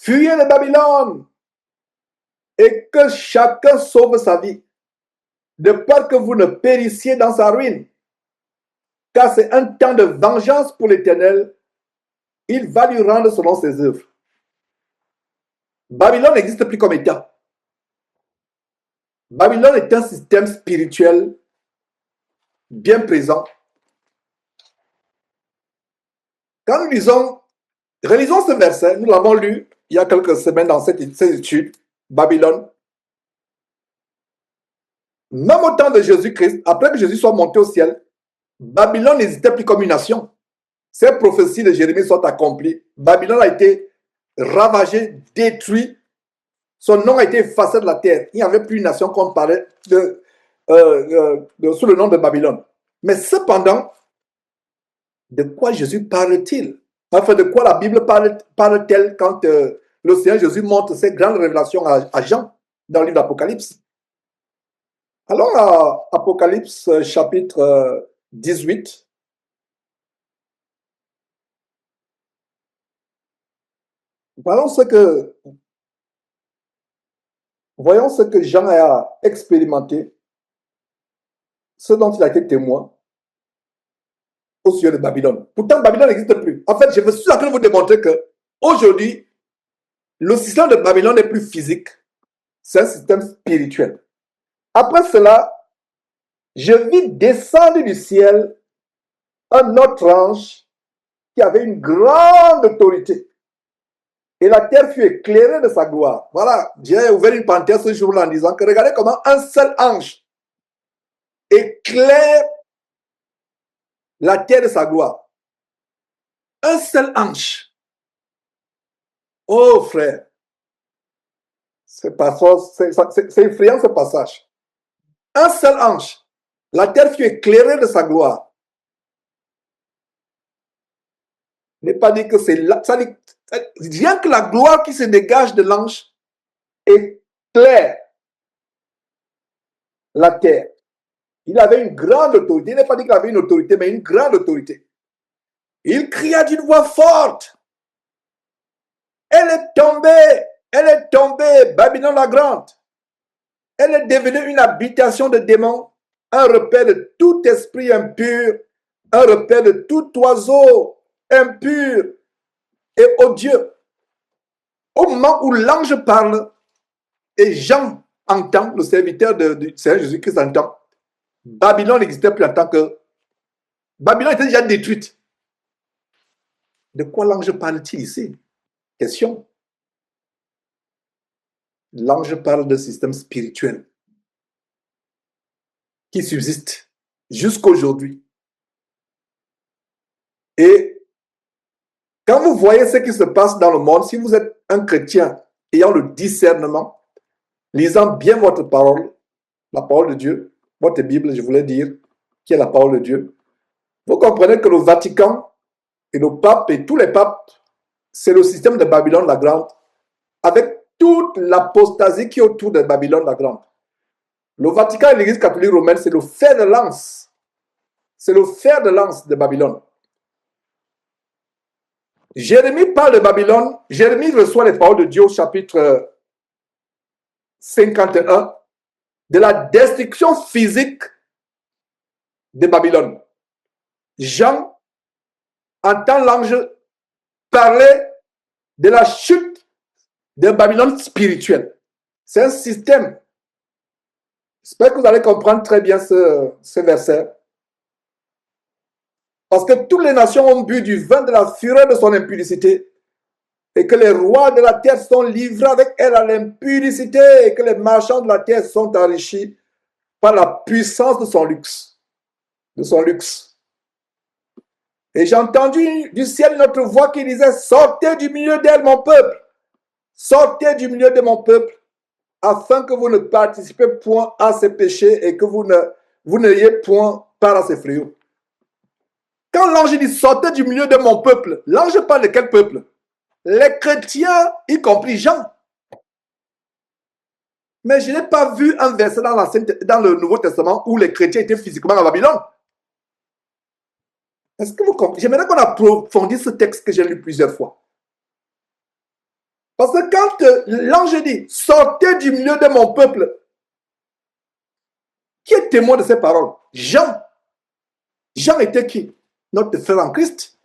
fuyez de Babylone et que chacun sauve sa vie, de peur que vous ne périssiez dans sa ruine. Car c'est un temps de vengeance pour l'Éternel, il va lui rendre selon ses œuvres. Babylone n'existe plus comme État. Babylone est un système spirituel bien présent. Quand nous relisons ce verset, nous l'avons lu il y a quelques semaines dans cette étude, Babylone. Même au temps de Jésus-Christ, après que Jésus soit monté au ciel, Babylone n'existait plus comme une nation. Ces prophéties de Jérémie sont accomplies. Babylone a été ravagée, détruite. Son nom a été effacé de la terre. Il n'y avait plus une nation qu'on parlait sous le nom de Babylone. Mais cependant, de quoi Jésus parle-t-il? Enfin, de quoi la Bible parle-t-elle quand le Seigneur Jésus montre ces grandes révélations à Jean dans le livre d'Apocalypse? Allons à Apocalypse chapitre 18. Voyons ce que Jean a expérimenté, ce dont il a été témoin au sujet de Babylone. Pourtant, Babylone n'existe plus. En fait, je suis en train de vous démontrer que aujourd'hui, le système de Babylone n'est plus physique, c'est un système spirituel. Après cela, je vis descendre du ciel un autre ange qui avait une grande autorité. Et la terre fut éclairée de sa gloire. Voilà, j'ai ouvert une parenthèse ce jour-là en disant que regardez comment un seul ange éclaire la terre de sa gloire. Un seul ange. Oh frère, c'est effrayant ce passage. Un seul ange. La terre fut éclairée de sa gloire. N'est pas dit que c'est là. Rien que la gloire qui se dégage de l'ange éclaire la terre. Il avait une grande autorité. Il n'est pas dit qu'il avait une autorité, mais une grande autorité. Il cria d'une voix forte. Elle est tombée, Babylone la grande. Elle est devenue une habitation de démons, un repère de tout esprit impur, un repère de tout oiseau impur et odieux. Au moment où l'ange parle et Jean entend, le serviteur du Seigneur Jésus-Christ entend, Babylone n'existait plus en tant que... Babylone était déjà détruite. De quoi l'ange parle-t-il ici? Question. L'ange parle d'un système spirituel qui subsiste jusqu'aujourd'hui. Et quand vous voyez ce qui se passe dans le monde, si vous êtes un chrétien ayant le discernement, lisant bien votre parole, la parole de Dieu, votre Bible, je voulais dire, qui est la parole de Dieu, vous comprenez que le Vatican et le pape et tous les papes, c'est le système de Babylone la Grande, avec toute l'apostasie qui est autour de Babylone la Grande. Le Vatican et l'Église catholique romaine, c'est le fer de lance. C'est le fer de lance de Babylone. Jérémie parle de Babylone. Jérémie reçoit les paroles de Dieu au chapitre 51 de la destruction physique de Babylone. Jean entend l'ange parler de la chute de Babylone spirituelle. C'est un système. J'espère que vous allez comprendre très bien ce verset. Parce que toutes les nations ont bu du vin de la fureur de son impudicité et que les rois de la terre sont livrés avec elle à l'impudicité et que les marchands de la terre sont enrichis par la puissance de son luxe. Et j'ai entendu du ciel notre voix qui disait: sortez du milieu d'elle, mon peuple. Sortez du milieu de mon peuple, afin que vous ne participez point à ses péchés et que vous n'ayez point part à ses fléaux. Quand l'ange dit sortez du milieu de mon peuple, l'ange parle de quel peuple? Les chrétiens, y compris Jean. Mais je n'ai pas vu un verset dans le Nouveau Testament où les chrétiens étaient physiquement à Babylone. Est-ce que vous comprenez? J'aimerais qu'on approfondisse ce texte que j'ai lu plusieurs fois. Parce que quand l'ange dit, sortez du milieu de mon peuple, qui est témoin de ces paroles? Jean. Jean était qui? Notre frère en Christ.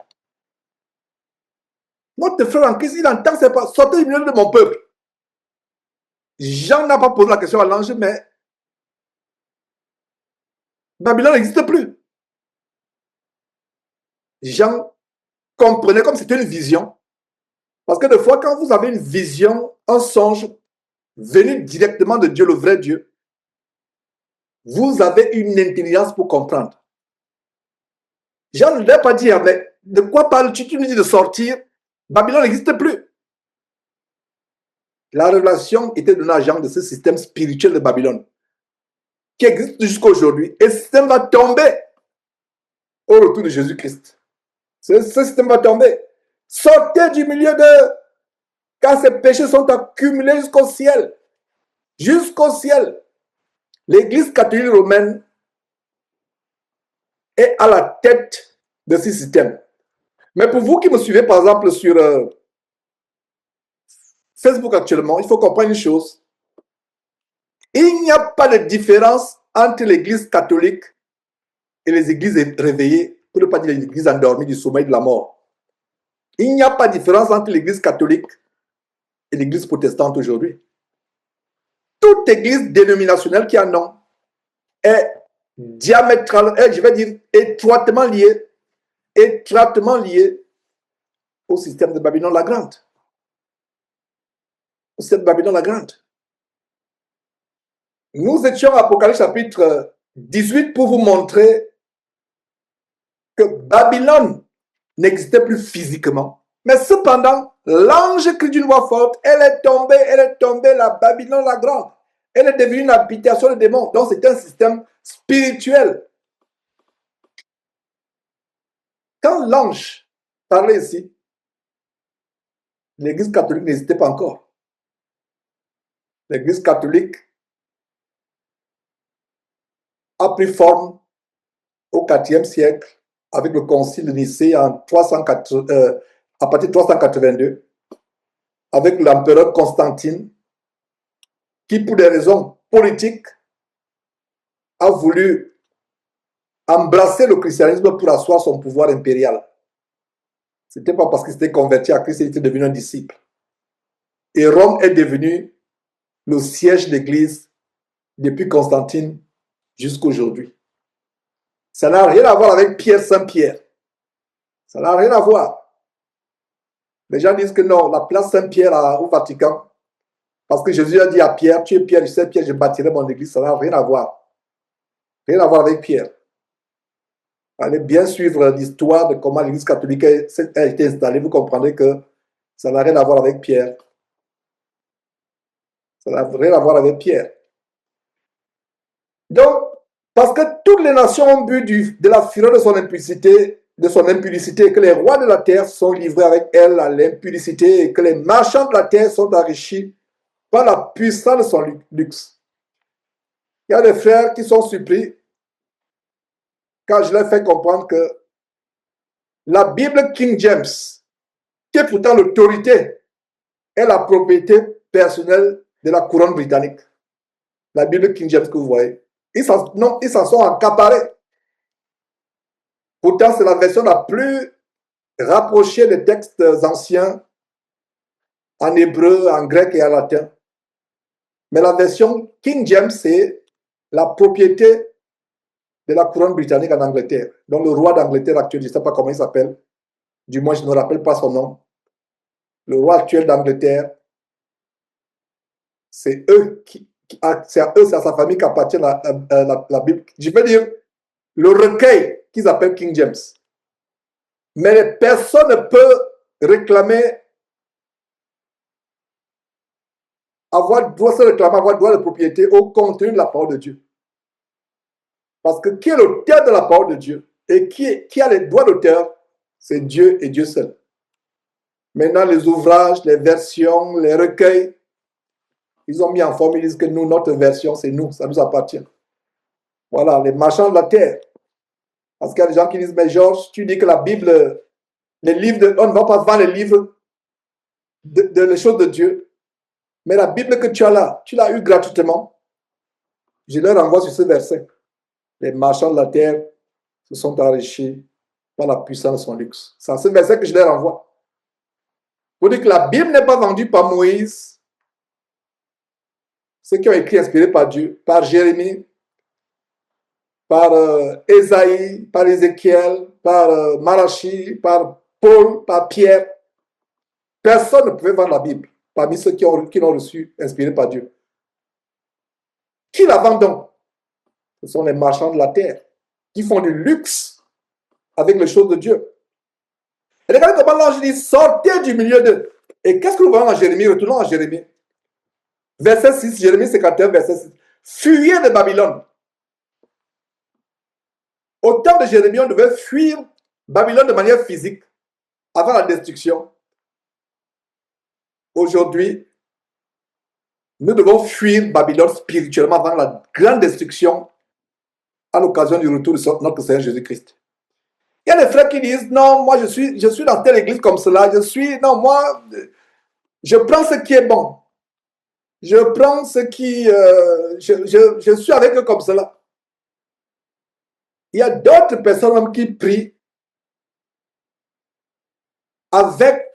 Notre frère en Christ, il entend ces paroles, sortez du milieu de mon peuple. Jean n'a pas posé la question à l'ange, mais Babylone n'existe plus. Jean comprenait comme c'était une vision. Parce que des fois, quand vous avez une vision, un songe venu directement de Dieu, le vrai Dieu, vous avez une intelligence pour comprendre. Jean ne l'a pas dit, mais de quoi parles-tu? Tu nous dis de sortir. Babylone n'existe plus. La révélation était donnée à Jean de ce système spirituel de Babylone, qui existe jusqu'à aujourd'hui. Et ce système va tomber au retour de Jésus-Christ. Ce système va tomber. Sortez du milieu de... Car ces péchés sont accumulés jusqu'au ciel. Jusqu'au ciel. L'Église catholique romaine est à la tête de ce système. Mais pour vous qui me suivez, par exemple, sur Facebook actuellement, il faut comprendre une chose. Il n'y a pas de différence entre l'Église catholique et les églises réveillées, pour ne pas dire les églises endormies du sommeil de la mort. Il n'y a pas de différence entre l'Église catholique et l'Église protestante aujourd'hui. Toute église dénominationnelle qui a un nom est diamétralement, je vais dire, étroitement liée au système de Babylone la Grande. Au système de Babylone la Grande. Nous étions à Apocalypse chapitre 18 pour vous montrer que Babylone n'existait plus physiquement. Mais cependant, l'ange crie d'une voix forte, elle est tombée, la Babylone la Grande. Elle est devenue une habitation de démons. Donc c'est un système spirituel. Quand l'ange parlait ici, l'Église catholique n'existait pas encore. L'Église catholique a pris forme au IVe siècle avec le concile de Nicée à partir de 382, avec l'empereur Constantine, qui pour des raisons politiques a voulu embrasser le christianisme pour asseoir son pouvoir impérial. Ce n'était pas parce qu'il s'était converti à Christ qu'il était devenu un disciple. Et Rome est devenue le siège de l'Église depuis Constantine jusqu'à aujourd'hui. Ça n'a rien à voir avec Pierre Saint-Pierre. Ça n'a rien à voir. Les gens disent que non, la place Saint-Pierre au Vatican, parce que Jésus a dit à Pierre, tu es Pierre, je sais Pierre, je bâtirai mon église. Ça n'a rien à voir. Rien à voir avec Pierre. Allez bien suivre l'histoire de comment l'église catholique a été installée. Vous comprendrez que ça n'a rien à voir avec Pierre. Ça n'a rien à voir avec Pierre. Donc, parce que toutes les nations ont bu de la fureur de son impudicité, et que les rois de la terre sont livrés avec elle à l'impudicité, et que les marchands de la terre sont enrichis par la puissance de son luxe. Il y a des frères qui sont surpris quand je leur fais comprendre que la Bible King James, qui est pourtant l'autorité, est la propriété personnelle de la couronne britannique. La Bible King James que vous voyez. Ils s'en sont accaparés. Pourtant, c'est la version la plus rapprochée des textes anciens en hébreu, en grec et en latin. Mais la version King James, c'est la propriété de la couronne britannique en Angleterre. Donc le roi d'Angleterre actuel, je ne sais pas comment il s'appelle, du moins je ne me rappelle pas son nom. Le roi actuel d'Angleterre, c'est à sa famille qu'appartient la Bible. Je veux dire, le recueil qu'ils appellent King James. Mais personne ne peut réclamer avoir droit de propriété au contenu de la parole de Dieu. Parce que qui est l'auteur de la parole de Dieu et qui a les droits d'auteur, c'est Dieu et Dieu seul. Maintenant, les ouvrages, les versions, les recueils, ils ont mis en forme, ils disent que nous, notre version, c'est nous, ça nous appartient. Voilà, les marchands de la terre. Parce qu'il y a des gens qui disent, mais Georges, tu dis que la Bible, les livres, on ne va pas vendre les livres de les choses de Dieu. Mais la Bible que tu as là, tu l'as eu gratuitement. Je leur renvoie sur ce verset. Les marchands de la terre se sont enrichis par la puissance de son luxe. C'est ce verset que je leur renvoie. Pour dire que la Bible n'est pas vendue par Moïse, ceux qui ont écrit inspirés par Dieu, par Jérémie, par Ésaïe, par Ézéchiel, par Malachi, par Paul, par Pierre. Personne ne pouvait vendre la Bible parmi ceux qui l'ont reçu inspirés par Dieu. Qui la vend donc? Ce sont les marchands de la terre qui font du luxe avec les choses de Dieu. Et regardez comment l'ange dit, sortez du milieu d'eux. Et qu'est-ce que nous voyons en Jérémie? Retournons à Jérémie. Verset 6, Jérémie 51, verset 6. Fuyez de Babylone. Au temps de Jérémie, on devait fuir Babylone de manière physique, avant la destruction. Aujourd'hui, nous devons fuir Babylone spirituellement avant la grande destruction à l'occasion du retour de notre Seigneur Jésus-Christ. Il y a des frères qui disent, non, moi je suis dans telle église comme cela, je prends ce qui est bon. Je prends ce qui... je suis avec eux comme cela. Il y a d'autres personnes qui prient avec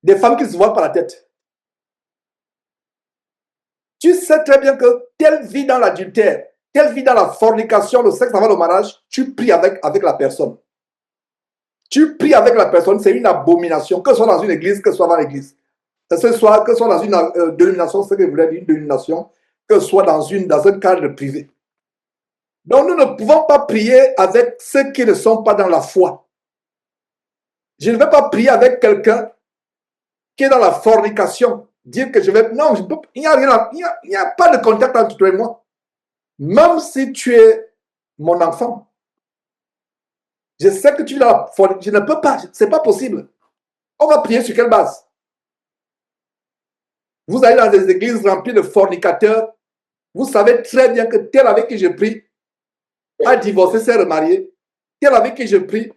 des femmes qui se voient par la tête. Tu sais très bien que telle vie dans l'adultère, telle vie dans la fornication, le sexe avant le mariage, tu pries avec la personne. Tu pries avec la personne, c'est une abomination, que ce soit dans une église, que ce soit dans l'église. Que ce soit dans une dénomination, ce que je voulais dire, une dénomination, que ce soit dans un cadre privé. Donc nous ne pouvons pas prier avec ceux qui ne sont pas dans la foi. Je ne vais pas prier avec quelqu'un qui est dans la fornication. Dire que je vais... Non, il n'y a pas de contact entre toi et moi. Même si tu es mon enfant. Je sais que tu es dans la fornication. Je ne peux pas. Ce n'est pas possible. On va prier sur quelle base? Vous allez dans des églises remplies de fornicateurs. Vous savez très bien que tel avec qui je prie a divorcé, s'est remarié. Tel avec qui je prie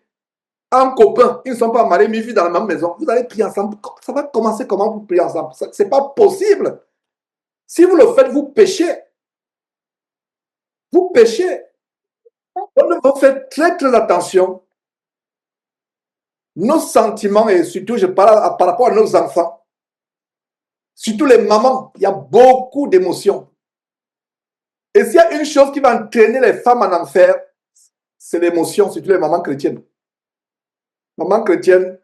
a un copain. Ils ne sont pas mariés, mais ils vivent dans la même maison. Vous allez prier ensemble. Ça va commencer comment vous priez ensemble? Ce n'est pas possible. Si vous le faites, vous péchez. Vous péchez. On devrait faire très, très attention. Nos sentiments, et surtout, je parle par rapport à nos enfants, surtout les mamans, il y a beaucoup d'émotions. Et s'il y a une chose qui va entraîner les femmes en enfer, c'est l'émotion, surtout les mamans chrétiennes. Maman chrétienne,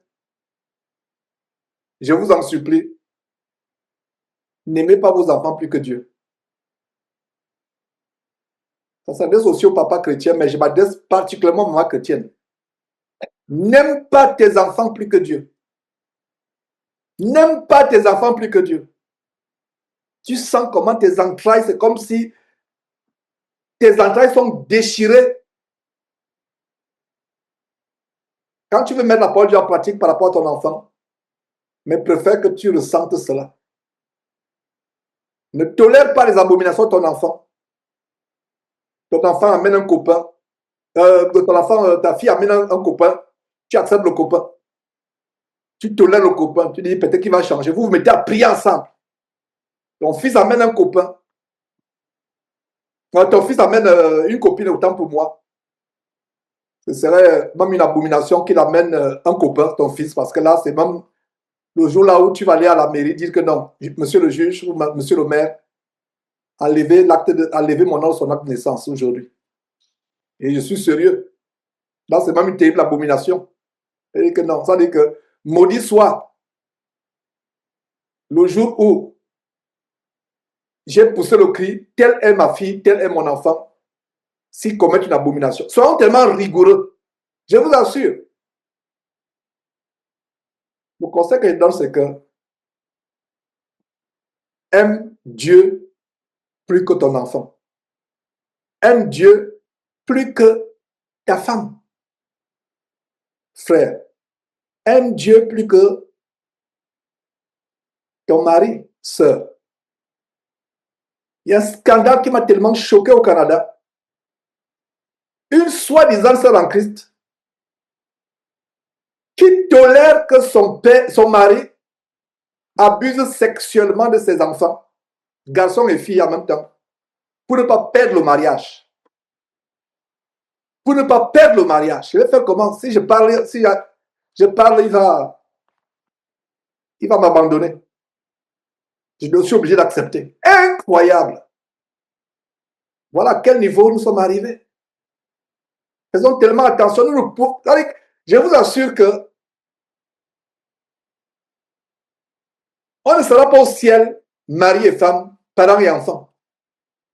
je vous en supplie, n'aimez pas vos enfants plus que Dieu. Ça s'adresse aussi au papa chrétien, mais je m'adresse particulièrement à maman chrétienne. N'aime pas tes enfants plus que Dieu. N'aime pas tes enfants plus que Dieu. Tu sens comment tes entrailles, c'est comme si tes entrailles sont déchirées. Quand tu veux mettre la parole de Dieu en pratique par rapport à ton enfant, mais préfère que tu ressentes cela. Ne tolère pas les abominations de ton enfant. Ton enfant amène un copain. Ta fille amène un copain. Tu acceptes le copain. Tu tolères le copain. Tu dis peut-être qu'il va changer. Vous vous mettez à prier ensemble. Ton fils amène un copain. Ton fils amène une copine, autant pour moi. Ce serait même une abomination qu'il amène un copain, ton fils, parce que là, c'est même le jour là où tu vas aller à la mairie dire que non, monsieur le juge ou monsieur le maire, enlevez mon nom, son acte de naissance aujourd'hui. Et je suis sérieux. Là, c'est même une terrible abomination. Et que non, ça veut dire que maudit soit le jour où j'ai poussé le cri, telle est ma fille, tel est mon enfant, s'ils commettent une abomination. Soyons tellement rigoureux. Je vous assure. Le conseil que je donne, c'est que aime Dieu plus que ton enfant. Aime Dieu plus que ta femme. Frère, aime Dieu plus que ton mari, sœur. Il y a un scandale qui m'a tellement choqué au Canada. Une soi-disant sœur en Christ qui tolère que son mari abuse sexuellement de ses enfants, garçons et filles en même temps, pour ne pas perdre le mariage. Pour ne pas perdre le mariage. Je vais faire comment? Si je parle, il va m'abandonner. Je suis obligé d'accepter. Incroyable. Voilà à quel niveau nous sommes arrivés. Faisons tellement attention. Je vous assure que on ne sera pas au ciel, mari et femme, parents et enfants.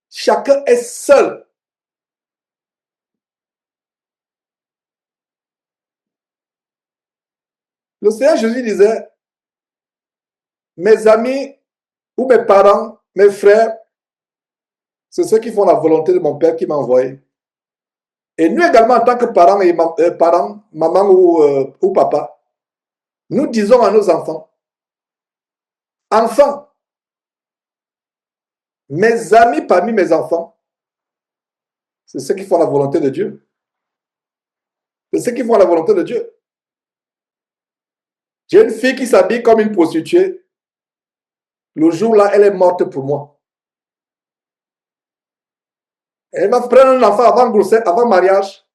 Chacun est seul. Le Seigneur Jésus disait, mes amis ou mes parents, mes frères, c'est ceux qui font la volonté de mon Père qui m'a envoyé. Et nous également, en tant que parents, maman ou papa, nous disons à nos enfants, enfants, mes amis parmi mes enfants, c'est ceux qui font la volonté de Dieu. C'est ceux qui font la volonté de Dieu. J'ai une fille qui s'habille comme une prostituée. Le jour-là, elle est morte pour moi. Elle va prendre un enfant avant grossesse, avant mariage.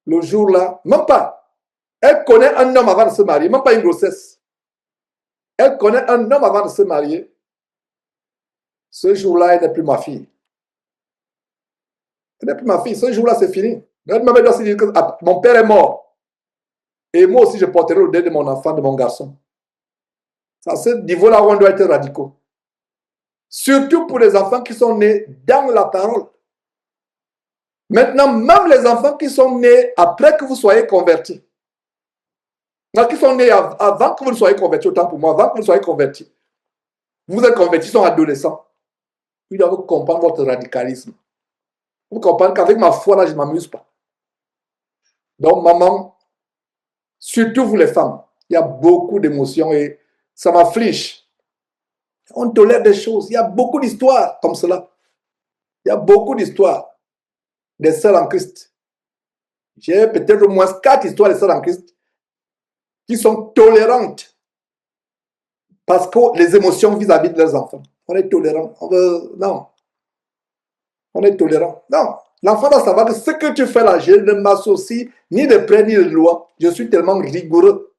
Le jour-là, même pas. Elle connaît un homme avant de se marier, même pas une grossesse. Elle connaît un homme avant de se marier. Ce jour-là, elle n'est plus ma fille. Elle n'est plus ma fille. Ce jour-là, c'est fini. Elle m'a dit que mon père est mort. Et moi aussi, je porterai le deuil de mon enfant, de mon garçon. C'est à ce niveau-là où on doit être radicaux. Surtout pour les enfants qui sont nés dans la parole. Maintenant, même les enfants qui sont nés après que vous soyez convertis, qui sont nés avant que vous ne soyez convertis, autant pour moi, avant que vous soyez convertis, vous êtes convertis, sont adolescents. Ils doivent comprendre votre radicalisme. Vous comprenez qu'avec ma foi, là, je ne m'amuse pas. Donc, maman, surtout vous les femmes, il y a beaucoup d'émotions et ça m'afflige. On tolère des choses. Il y a beaucoup d'histoires comme cela. Il y a beaucoup d'histoires des sœurs en Christ. J'ai peut-être au moins 4 histoires des sœurs en Christ qui sont tolérantes parce que les émotions vis-à-vis de leurs enfants. On est tolérant. Non. On est tolérant. Non. L'enfant doit savoir que ce que tu fais là, je ne m'associe ni de près ni de loin. Je suis tellement rigoureux.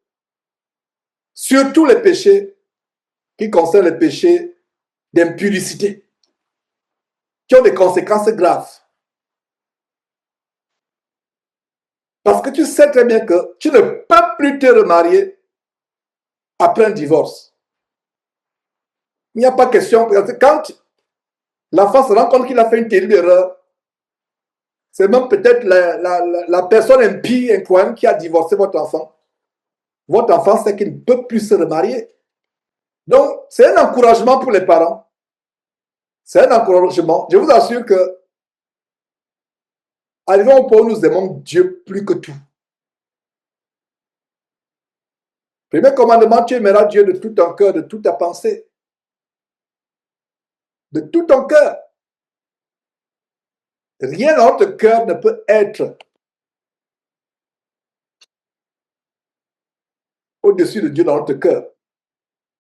Surtout les péchés qui concernent les péchés d'impudicité, qui ont des conséquences graves. Parce que tu sais très bien que tu ne peux plus te remarier après un divorce. Il n'y a pas question. Quand l'enfant se rend compte qu'il a fait une terrible erreur, c'est même peut-être la personne impie, incroyable, qui a divorcé votre enfant. Votre enfant sait qu'il ne peut plus se remarier. Donc, c'est un encouragement pour les parents. C'est un encouragement. Je vous assure que arrivons au point où nous aimons Dieu plus que tout. Premier commandement, tu aimeras Dieu de tout ton cœur, de toute ta pensée. De tout ton cœur. Rien dans notre cœur ne peut être au-dessus de Dieu dans notre cœur.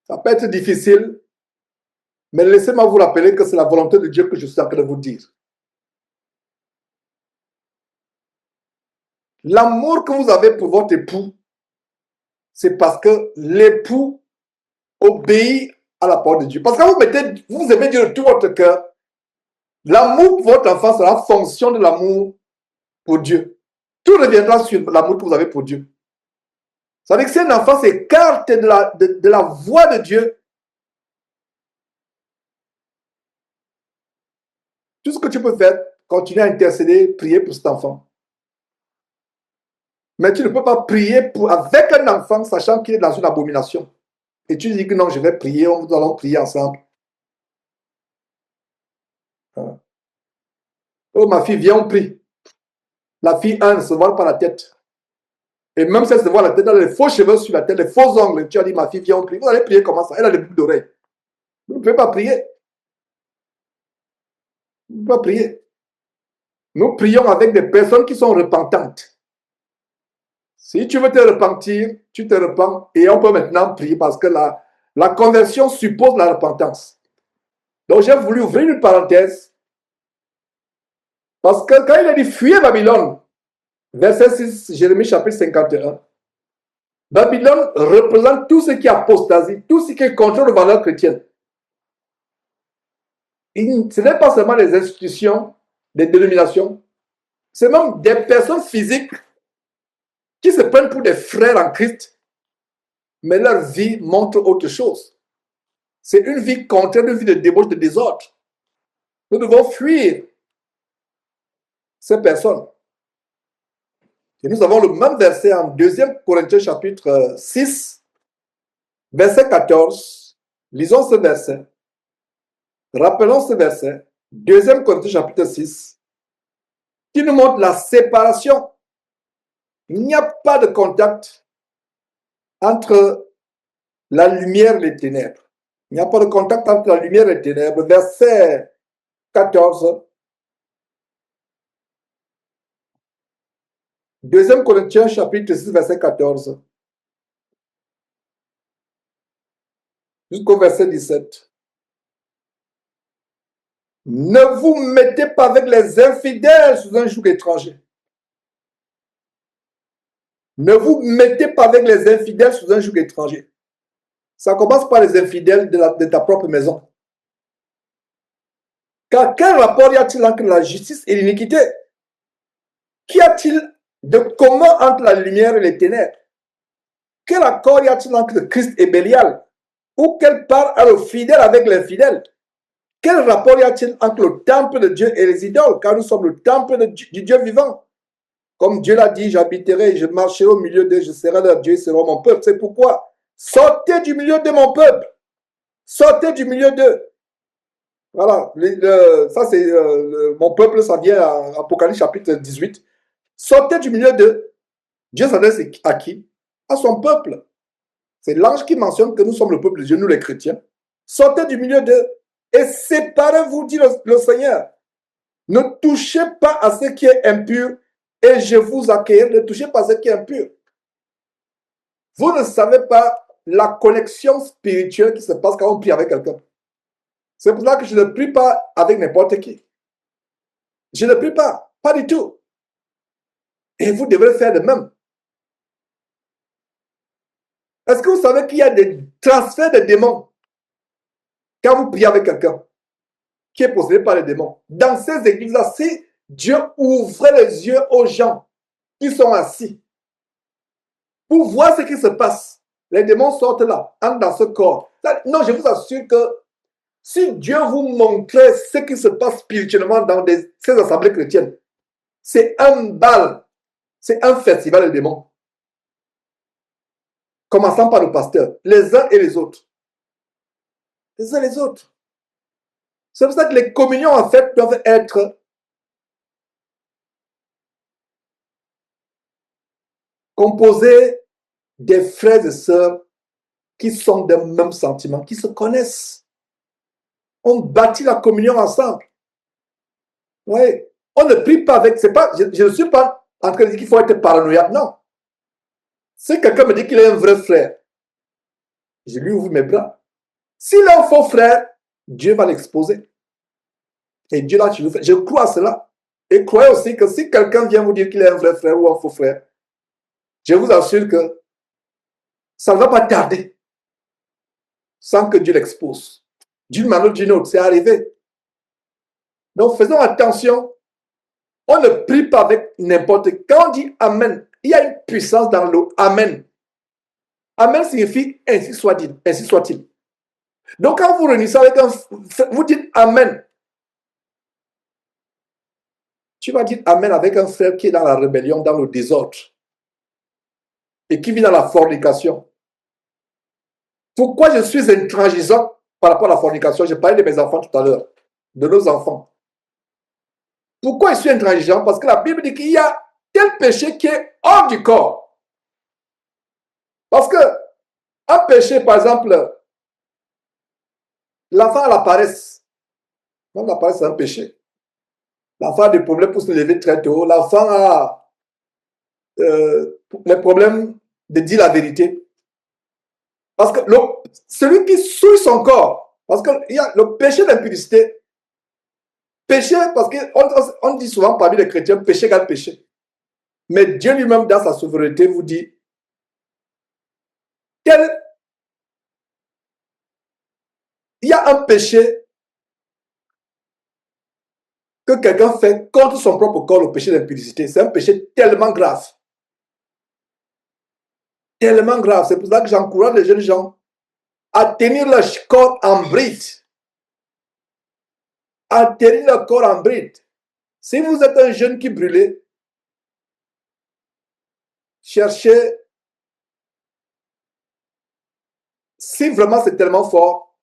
Ça peut être difficile, mais laissez-moi vous rappeler que c'est la volonté de Dieu que je suis en train de vous dire. L'amour que vous avez pour votre époux, c'est parce que l'époux obéit à la parole de Dieu. Parce que vous aimez Dieu de tout votre cœur, l'amour pour votre enfant sera fonction de l'amour pour Dieu. Tout reviendra sur l'amour que vous avez pour Dieu. Ça veut dire que si un enfant s'écarte de la voie de Dieu, tout ce que tu peux faire, continuer à intercéder, prier pour cet enfant. Mais tu ne peux pas prier avec un enfant, sachant qu'il est dans une abomination. Et tu dis que non, je vais prier, nous allons prier ensemble. Oh, ma fille, viens, on prie. La fille 1 ne se voile pas la tête. Et même si elle se voile la tête, elle a les faux cheveux sur la tête, les faux ongles. Tu as dit, ma fille, viens, on prie. Vous allez prier comment ça? Elle a des boucles d'oreilles. Vous ne pouvez pas prier. Vous ne pouvez pas prier. Nous prions avec des personnes qui sont repentantes. Si tu veux te repentir, tu te repens et on peut maintenant prier parce que la conversion suppose la repentance. Donc j'ai voulu ouvrir une parenthèse parce que quand il a dit fuyez Babylone, verset 6, Jérémie chapitre 51, Babylone représente tout ce qui est apostasie, tout ce qui est contre les valeurs chrétiennes. Ce n'est pas seulement les institutions, des dénominations, c'est même des personnes physiques qui se prennent pour des frères en Christ, mais leur vie montre autre chose. C'est une vie contraire, une vie de débauche, de désordre. Nous devons fuir ces personnes. Et nous avons le même verset en 2 Corinthiens chapitre 6, verset 14. Lisons ce verset. Rappelons ce verset. 2 Corinthiens chapitre 6, qui nous montre la séparation. Il n'y a pas de contact entre la lumière et les ténèbres. Il n'y a pas de contact entre la lumière et les ténèbres. Verset 14. 2 Corinthiens chapitre 6, verset 14. Jusqu'au verset 17. Ne vous mettez pas avec les infidèles sous un joug étranger. Ne vous mettez pas avec les infidèles sous un joug étranger. Ça commence par les infidèles de ta propre maison. Car quel rapport y a-t-il entre la justice et l'iniquité? Qu'y a-t-il de commun entre la lumière et les ténèbres? Quel accord y a-t-il entre Christ et Bélial? Ou quelle part a le fidèle avec l'infidèle? Quel rapport y a-t-il entre le temple de Dieu et les idoles? Car nous sommes le temple du Dieu vivant. Comme Dieu l'a dit, j'habiterai, je marcherai au milieu d'eux, je serai leur Dieu, ils seront mon peuple. C'est pourquoi, sortez du milieu de mon peuple. Sortez du milieu d'eux. Voilà, ça c'est mon peuple, ça vient à Apocalypse chapitre 18. Sortez du milieu d'eux. Dieu s'adresse à qui? À son peuple. C'est l'ange qui mentionne que nous sommes le peuple de Dieu, nous les chrétiens. Sortez du milieu d'eux et séparez-vous, dit le Seigneur. Ne touchez pas à ce qui est impur et je vous accueillerai. Ne touchez pas à ce qui est impur. Vous ne savez pas la connexion spirituelle qui se passe quand on prie avec quelqu'un. C'est pour ça que je ne prie pas avec n'importe qui. Je ne prie pas, pas du tout. Et vous devrez faire de même. Est-ce que vous savez qu'il y a des transferts de démons quand vous priez avec quelqu'un qui est possédé par les démons? Dans ces églises-là, si Dieu ouvrait les yeux aux gens qui sont assis pour voir ce qui se passe, les démons sortent là, entrent dans ce corps. Non, je vous assure que si Dieu vous montrait ce qui se passe spirituellement dans ces assemblées chrétiennes, c'est un bal, c'est un festival de démons. Commençant par le pasteur, les uns et les autres. Les uns et les autres. C'est pour ça que les communions, en fait, doivent être composées des frères et sœurs qui sont des mêmes sentiments, qui se connaissent. On bâtit la communion ensemble. Oui. On ne prie pas avec. C'est pas, je ne suis pas en train de dire qu'il faut être paranoïaque. Non. Si quelqu'un me dit qu'il est un vrai frère, je lui ouvre mes bras. S'il est un faux frère, Dieu va l'exposer. Et Dieu là, tu le fais. Je crois à cela. Et croyez aussi que si quelqu'un vient vous dire qu'il est un vrai frère ou un faux frère, je vous assure que ça ne va pas tarder sans que Dieu l'expose. D'une manière ou d'une autre, c'est arrivé. Donc faisons attention. On ne prie pas avec n'importe qui. Quand on dit Amen, il y a une puissance dans le Amen. Amen signifie ainsi soit-il, ainsi soit-il. Donc quand vous réunissez avec vous dites Amen. Tu vas dire Amen avec un frère qui est dans la rébellion, dans le désordre et qui vit dans la fornication. Pourquoi je suis intransigeant par rapport à la fornication? J'ai parlé de mes enfants tout à l'heure, de nos enfants. Pourquoi je suis intransigeant? Parce que la Bible dit qu'il y a tel péché qui est hors du corps. Parce que un péché, par exemple, l'enfant a la paresse. Même la paresse, c'est un péché. L'enfant a des problèmes pour se lever très tôt. L'enfant a les problèmes de dire la vérité. Parce que celui qui souille son corps, parce qu'il y a le péché d'impudicité, péché, parce qu'on dit souvent parmi les chrétiens, péché égale péché. Mais Dieu lui-même, dans sa souveraineté, vous dit, il y a un péché que quelqu'un fait contre son propre corps, le péché d'impudicité. C'est un péché tellement grave. Tellement grave. C'est pour ça que j'encourage les jeunes gens à tenir leur corps en bride. À tenir leur corps en bride. Si vous êtes un jeune qui brûlait, cherchez, si vraiment c'est tellement fort,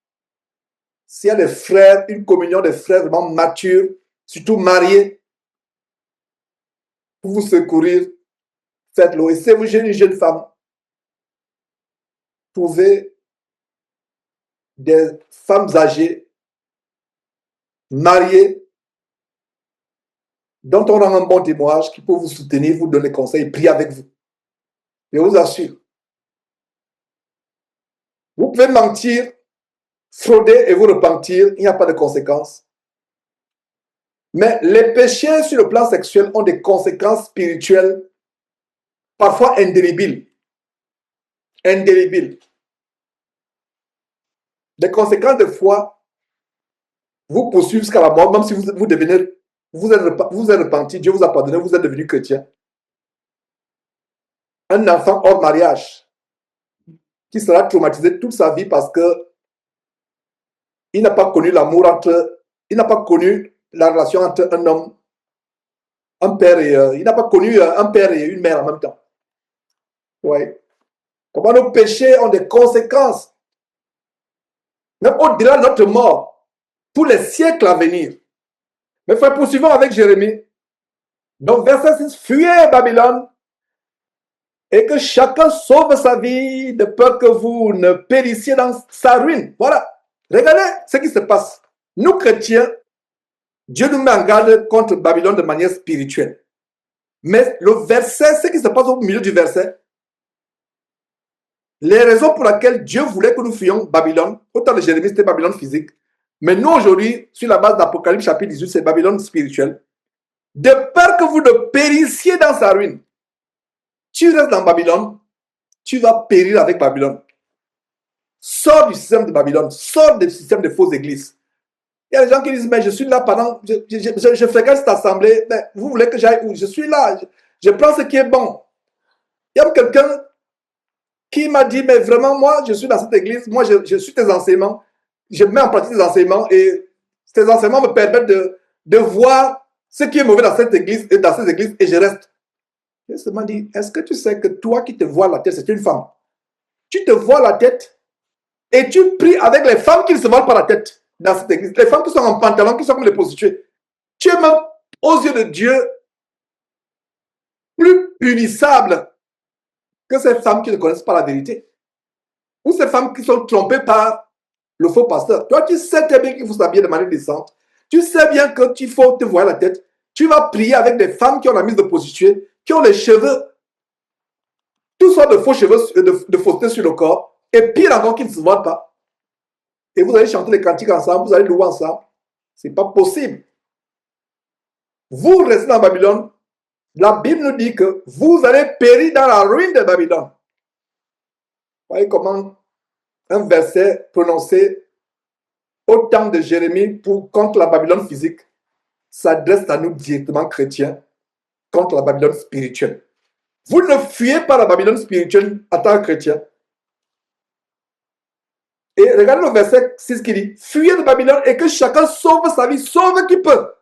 s'il y a des frères, une communion des frères vraiment matures, surtout mariés, pour vous secourir, faites-le. Et si vous êtes une jeune femme, trouvez des femmes âgées, mariées, dont on a un bon témoignage, qui peut vous soutenir, vous donner conseils, prier avec vous. Je vous assure. Vous pouvez mentir, frauder et vous repentir, il n'y a pas de conséquences. Mais les péchés sur le plan sexuel ont des conséquences spirituelles, parfois indélébiles. Indélébiles. Des conséquences de foi vous poursuivent jusqu'à la mort, même si vous devenez, vous êtes repenti, Dieu vous a pardonné, vous êtes devenu chrétien. Un enfant hors mariage qui sera traumatisé toute sa vie parce que il n'a pas connu l'amour il n'a pas connu la relation entre un homme, un père et il n'a pas connu un père et une mère en même temps. Ouais. Comment nos péchés ont des conséquences, même au-delà de notre mort, pour les siècles à venir. Mais frère, poursuivons avec Jérémie. Donc, verset 6, fuyez Babylone et que chacun sauve sa vie de peur que vous ne périssiez dans sa ruine. Voilà. Regardez ce qui se passe. Nous, chrétiens, Dieu nous met en garde contre Babylone de manière spirituelle. Mais le verset, ce qui se passe au milieu du verset, les raisons pour lesquelles Dieu voulait que nous fuyions Babylone, autant de Jérémie, c'était Babylone physique. Mais nous, aujourd'hui, sur la base d'Apocalypse chapitre 18, c'est Babylone spirituelle. De peur que vous ne périssiez dans sa ruine. Tu restes dans Babylone, tu vas périr avec Babylone. Sors du système de Babylone, sors du système des fausses églises. Il y a des gens qui disent, mais je suis là pendant, je fréquente cette assemblée, mais vous voulez que j'aille où? Je suis là, je prends ce qui est bon. Il y a quelqu'un qui m'a dit, mais vraiment, moi, je suis dans cette église, moi, je suis tes enseignements, je mets en pratique tes enseignements et tes enseignements me permettent de voir ce qui est mauvais dans cette église et je reste. Je seulement dit, est-ce que tu sais que toi qui te vois la tête, c'est une femme? Tu te vois la tête et tu pries avec les femmes qui ne se voilent pas la tête dans cette église. Les femmes qui sont en pantalon, qui sont comme les prostituées. Tu es même, aux yeux de Dieu, plus punissable que ces femmes qui ne connaissent pas la vérité. Ou ces femmes qui sont trompées par le faux pasteur. Toi, tu sais très bien qu'il faut s'habiller de manière décente. Tu sais bien que tu faut te voir la tête. Tu vas prier avec des femmes qui ont la mise de prostituée, qui ont les cheveux, tout sortes de faux cheveux, de fausseté sur le corps, et pire encore qu'ils ne se voient pas. Et vous allez chanter les cantiques ensemble, vous allez louer ensemble. Ce n'est pas possible. Vous restez dans Babylone. La Bible nous dit que vous allez périr dans la ruine de Babylone. Vous voyez comment un verset prononcé au temps de Jérémie contre la Babylone physique s'adresse à nous directement chrétiens contre la Babylone spirituelle. Vous ne fuyez pas la Babylone spirituelle en tant que chrétien. Et regardez le verset 6 qui dit, fuyez de Babylone et que chacun sauve sa vie, sauve qui peut.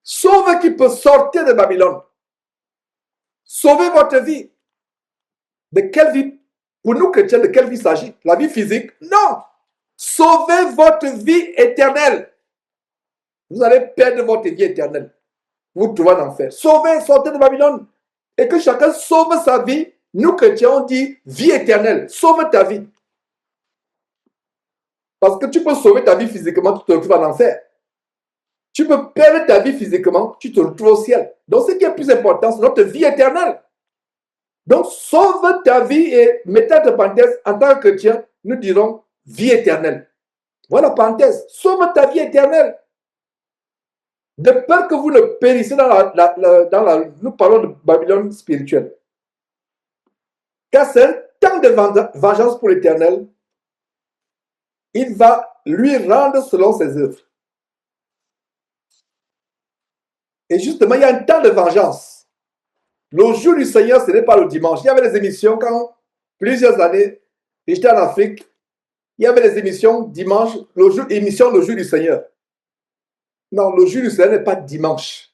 Sauve qui peut sortir de Babylone. Sauvez votre vie. De quelle vie? Pour nous chrétiens, de quelle vie s'agit? La vie physique? Non. Sauvez votre vie éternelle. Vous allez perdre votre vie éternelle. Vous trouvez en enfer. Sauvez, sortez de Babylone. Et que chacun sauve sa vie. Nous chrétiens, on dit vie éternelle. Sauve ta vie. Parce que tu peux sauver ta vie physiquement, tu te retrouves en enfer. Tu peux perdre ta vie physiquement, tu te retrouves au ciel. Donc ce qui est plus important, c'est notre vie éternelle. Donc, sauve ta vie et mettez entre parenthèses, en tant que chrétien, nous dirons vie éternelle. Voilà, parenthèse. Sauve ta vie éternelle. De peur que vous ne périssiez nous parlons de Babylone spirituelle. Car c'est un temps de vengeance pour l'Éternel. Il va lui rendre selon ses œuvres. Et justement, il y a un temps de vengeance. Le jour du Seigneur, ce n'est pas le dimanche. Il y avait des émissions quand, plusieurs années, j'étais en Afrique, il y avait des émissions dimanche, le jour du Seigneur. Non, le jour du Seigneur n'est pas dimanche.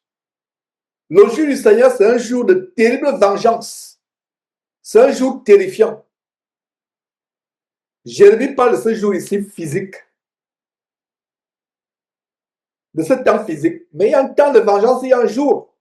Le jour du Seigneur, c'est un jour de terrible vengeance. C'est un jour terrifiant. Jérémie parle de ce jour ici physique. De ce temps physique. Mais il y a un temps de vengeance, il y a un jour.